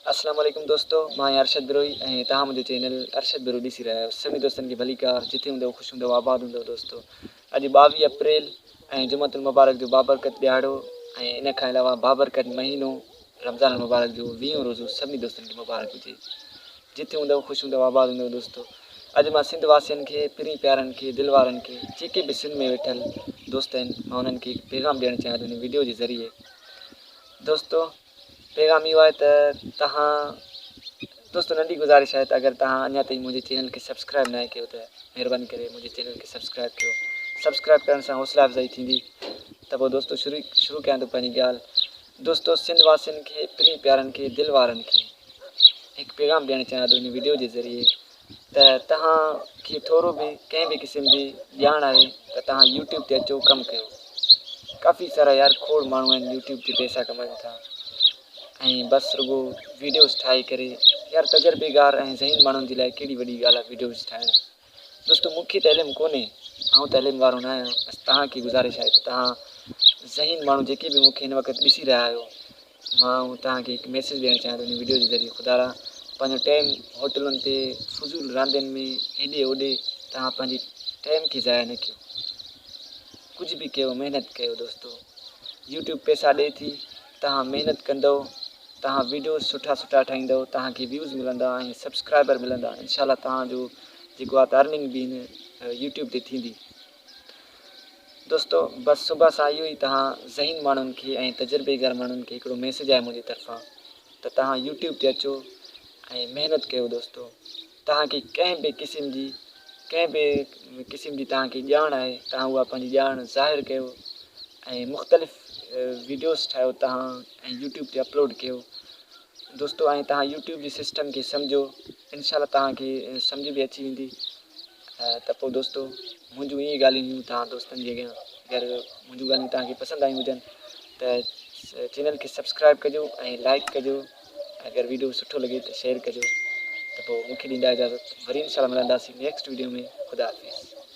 अस्सलाम वालेकुम दोस्तों, मां अरशद बिरोई ऐं तव्हां मुंहिंजो चैनल अरशद बिरो ॾिसी रहिया आहियो। सभिनी दोस्तनि खे भली कार, जिथे हूंदव ख़ुशि हूंदव, आबाद हूंदव। दोस्तों अॼु 22 अप्रैल ऐं जुमतुल मुबारक जो बाबरकत ॾियारो ऐं इन खां अलावा बाबरकत महीनो रमज़ान मुबारक जो 20 रोज़ो सभिनी दोस्तनि खे मुबारक हुजे। जिथे हूंदव ख़ुशि हूंदव, आबाद हूंदव। दोस्तों अॼु मां सिंध वासियुनि खे, पिरी प्यारनि खे, दिलि वारनि खे, जेके बि सिंध में वेठल दोस्त आहिनि, मां उन्हनि खे पैगाम ॾियणु चाहियां थो हिन वीडियो जे ज़रिए। दोस्तों पैगाम इहो आहे त तव्हां दोस्तों नंढी गुज़ारिश आहे त अगरि तव्हां अञा ताईं मुंहिंजे चैनल खे सब्सक्राइब न कयो त महिरबानी करे मुंहिंजे चैनल खे सब्सक्राइब कयो। सब्सक्राइब करण सां हौसला अफ़ज़ाई थींदी। त पोइ दोस्तों शुरू कयां थो पंहिंजी ॻाल्हि। दोस्तों सिंध वासियुनि खे, पिरी प्यारनि खे, दिलि वारनि खे हिकु पैगाम ॾियणु चाहियां थो हिन वीडियो जे ज़रिए त तव्हांखे थोरो बि कंहिं बि क़िस्म जी ॼाण आहे त तव्हां यूट्यूब ते अचो, कमु कयो। काफ़ी सारा यार खोड़ माण्हू आहिनि यूट्यूब ते पैसा कमाइनि था ऐं बसि रुॻो वीडियोज़ ठाहे करे। यार तजुर्बेगार ऐं ज़हीन माण्हुनि जे लाइ कहिड़ी वॾी ॻाल्हि आहे वीडियोज़ ठाहिणु। दोस्तों मूंखे त इल्मु कोन्हे, आउं त इल्मु वारो न आहियां। बसि तव्हांखे गुज़ारिश आहे त तव्हां ज़हीन माण्हू जेके बि मूंखे हिन वक़्तु ॾिसी रहिया आहियो, मां तव्हांखे हिकु मैसेज ॾियणु चाहियां थो हिन वीडियो जे ज़रिए। ख़ुदा पंहिंजो टाइम होटलुनि ते, फज़ूल रांदियुनि में, हेॾे होॾे तव्हां पंहिंजी टाइम खे ज़ाया न कयो। कुझु बि कयो, महिनत कयो। दोस्तों यूट्यूब पैसा ॾिए थी, तव्हां महिनत कंदव, तव्हां वीडियोज़ सुठा ठाहींदव, तव्हांखे व्यूज़ मिलंदा ऐं सब्सक्राइबर मिलंदा। इंशाल्लाह तव्हांजो जेको आहे त अर्निंग बि हिन यूट्यूब ते थींदी। दोस्तों बसि सुबुह सां इहो ई तव्हां ज़हीन माण्हुनि खे ऐं तजुर्बेगार माण्हुनि खे हिकिड़ो मैसेज आहे मुंहिंजी तरफ़ां त तव्हां यूट्यूब ते अचो ऐं महिनत कयो। दोस्तों तव्हांखे कंहिं बि क़िस्म जी तव्हांखे ॼाण आहे, तव्हां उहा पंहिंजी ॼाण ज़ाहिर कयो ऐं मुख़्तलिफ़ वीडियोज़ ठाहियो तव्हां ऐं यूट्यूब ते अपलोड कयो। दोस्तों ऐं तव्हां यूट्यूब जे सिस्टम खे सम्झो, इंशाल्लाह तव्हांखे सम्झ बि अची वेंदी। त पोइ दोस्तों मुंहिंजूं ईअं ॻाल्हियूं हुयूं तव्हां दोस्तनि जे अॻियां। अगरि मुंहिंजूं ॻाल्हियूं तव्हांखे पसंदि आयूं हुजनि त चैनल खे सब्सक्राइब कजो ऐं लाइक कजो। अगरि वीडियो सुठो लॻे त शेयर कजो। त पोइ मूंखे ॾींदा इजाज़त। वरी इंशाल्लाह मिलंदासीं नेक्स्ट वीडियो में। ख़ुदा हाफ़िज़।